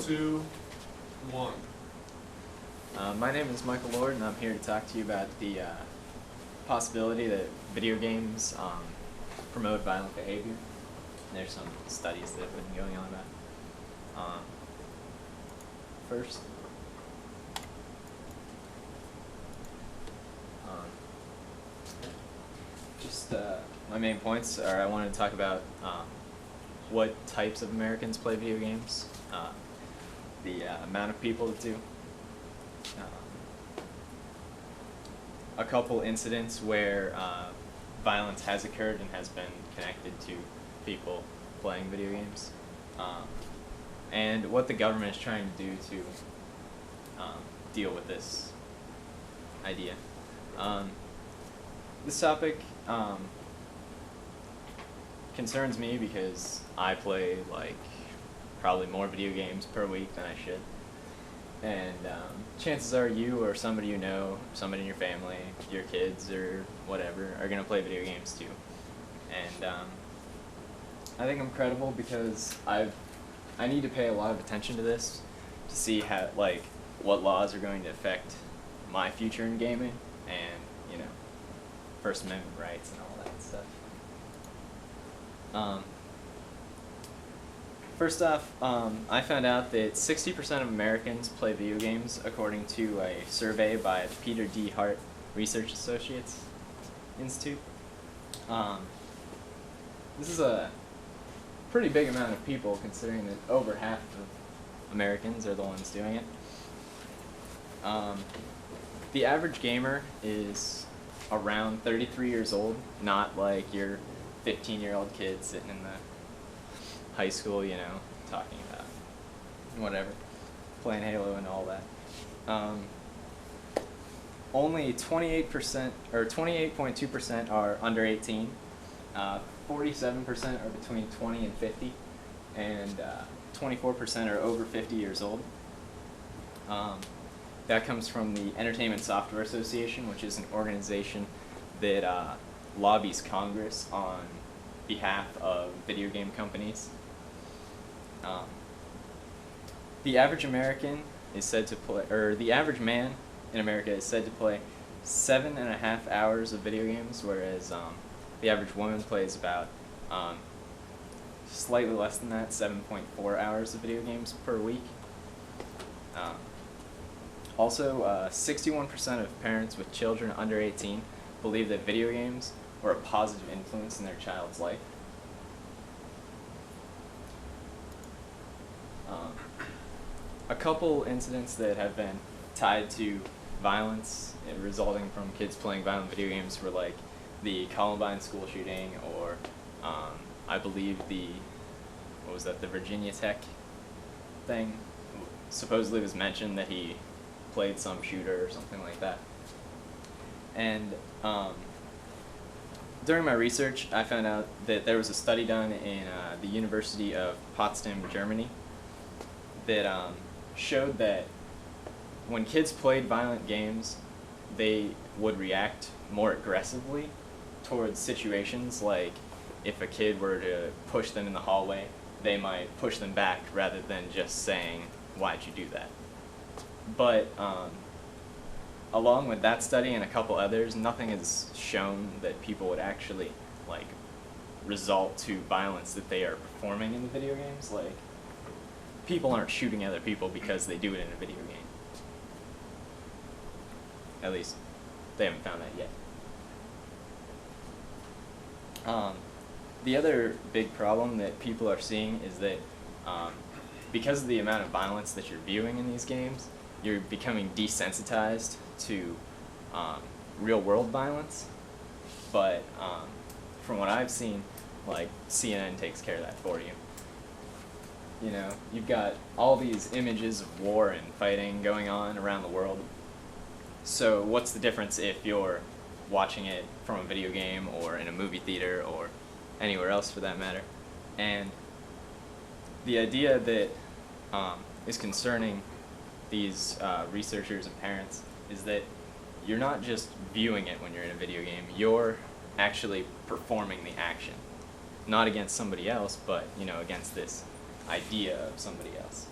2, 1. My name is Michael Lord, and I'm here to talk to you about the possibility that video games promote violent behavior. There's some studies that have been going on about. First, my main points are I wanted to talk about what types of Americans play video games, the amount of people that do, a couple incidents where violence has occurred and has been connected to people playing video games, and what the government is trying to do to deal with this idea. This topic concerns me because I play probably more video games per week than I should. And chances are you or somebody you know, somebody in your family, your kids or whatever, are going to play video games too. And I think I'm credible because I need to pay a lot of attention to this to see how, what laws are going to affect my future in gaming and, First Amendment rights and all that stuff. First off, I found out that 60% of Americans play video games according to a survey by the Peter D. Hart Research Associates Institute. This is a pretty big amount of people considering that over half of Americans are the ones doing it. The average gamer is around 33 years old, not like your 15-year-old kid sitting in the high school, talking about whatever, playing Halo and all that. Only 28% or 28.2% are under 18. 47% are between 20 and 50, and 24% are over 50 years old. That comes from the Entertainment Software Association, which is an organization that lobbies Congress on behalf of video game companies. The average American is said to play, or the average man in America is said to play 7.5 hours of video games, whereas the average woman plays about slightly less than that, 7.4 hours of video games per week. Also, 61% of parents with children under 18 believe that video games were a positive influence in their child's life. A couple incidents that have been tied to violence resulting from kids playing violent video games were the Columbine school shooting, or I believe the Virginia Tech thing. Supposedly was mentioned that he played some shooter or something like that. And during my research, I found out that there was a study done in the University of Potsdam, Germany, that showed that when kids played violent games, they would react more aggressively towards situations like if a kid were to push them in the hallway, they might push them back rather than just saying, "Why'd you do that?" But along with that study and a couple others, nothing has shown that people would actually result to violence that they are performing in the video games. People aren't shooting other people because they do it in a video game. At least they haven't found that yet. The other big problem that people are seeing is that because of the amount of violence that you're viewing in these games, you're becoming desensitized to real-world violence. But from what I've seen, CNN takes care of that for you. You've got all these images of war and fighting going on around the world. So what's the difference if you're watching it from a video game or in a movie theater or anywhere else for that matter? And the idea that is concerning these researchers and parents is that you're not just viewing it when you're in a video game, you're actually performing the action. Not against somebody else, but against this idea of somebody else.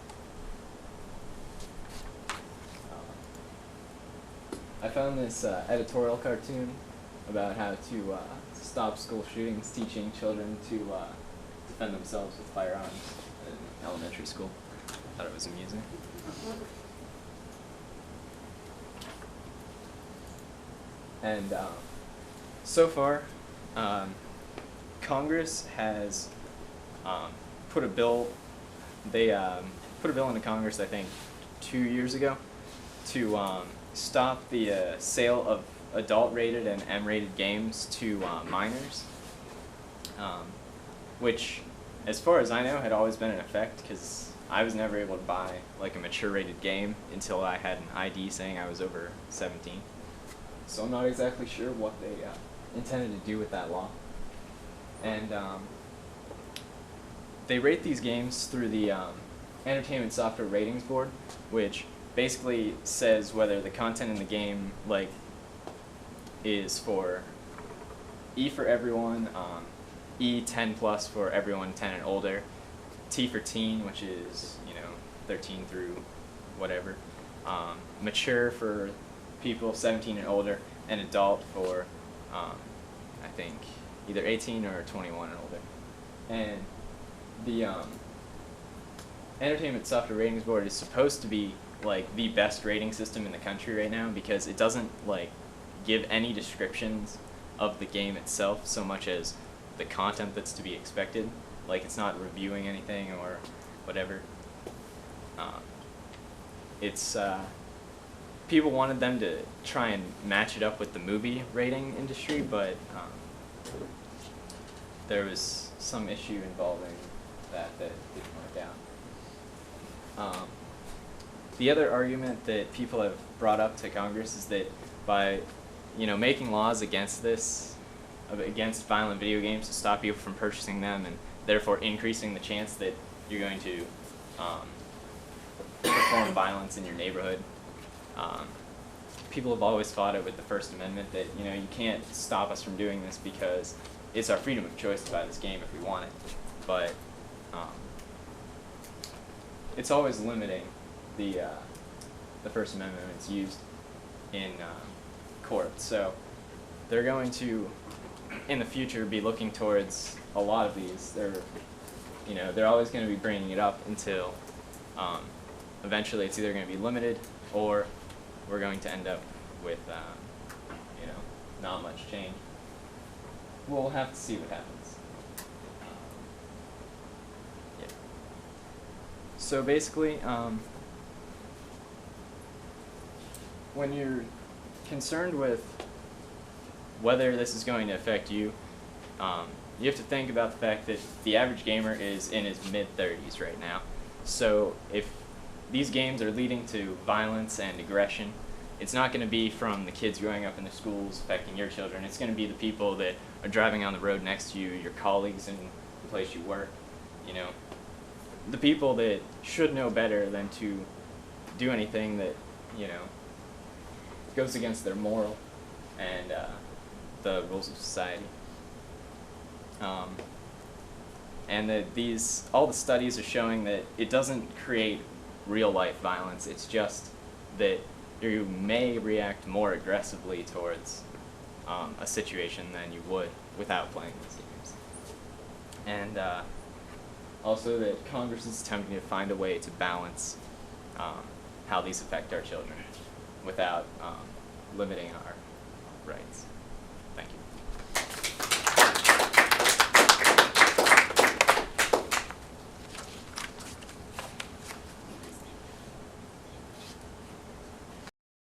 I found this editorial cartoon about how to stop school shootings, teaching children to defend themselves with firearms in elementary school. I thought it was amusing. And so far, Congress has put a bill. They put a bill into Congress, I think, 2 years ago, to stop the sale of adult-rated and M-rated games to minors, which, as far as I know, had always been in effect because I was never able to buy like a mature-rated game until I had an ID saying I was over 17. So I'm not exactly sure what they intended to do with that law. And they rate these games through the Entertainment Software Ratings Board, which basically says whether the content in the game like is for E for everyone, E 10 plus for everyone 10 and older, T for teen, which is 13 through whatever, mature for people 17 and older, and adult for I think either 18 or 21 and older. And the Entertainment Software Ratings Board is supposed to be like the best rating system in the country right now because it doesn't like give any descriptions of the game itself so much as the content that's to be expected. Like it's not reviewing anything or whatever. It's people wanted them to try and match it up with the movie rating industry, but there was some issue involving that didn't work out. The other argument that people have brought up to Congress is that by making laws against this, against violent video games to stop people from purchasing them and therefore increasing the chance that you're going to perform violence in your neighborhood. People have always fought it with the First Amendment that you can't stop us from doing this because it's our freedom of choice to buy this game if we want it, but it's always limiting the First Amendment when it's used in court. So they're going to, in the future, be looking towards a lot of these. They're always going to be bringing it up until eventually it's either going to be limited or we're going to end up with not much change. We'll have to see what happens. Yeah. So basically, when you're concerned with whether this is going to affect you, you have to think about the fact that the average gamer is in his mid-30s right now. So if these games are leading to violence and aggression, it's not going to be from the kids growing up in the schools affecting your children. It's going to be the people that are driving on the road next to you, your colleagues in the place you work, the people that should know better than to do anything that, goes against their moral and the rules of society. And that all the studies are showing that it doesn't create real life violence. It's just that you may react more aggressively towards a situation than you would without playing these games. And also that Congress is attempting to find a way to balance how these affect our children without limiting our rights. Thank you.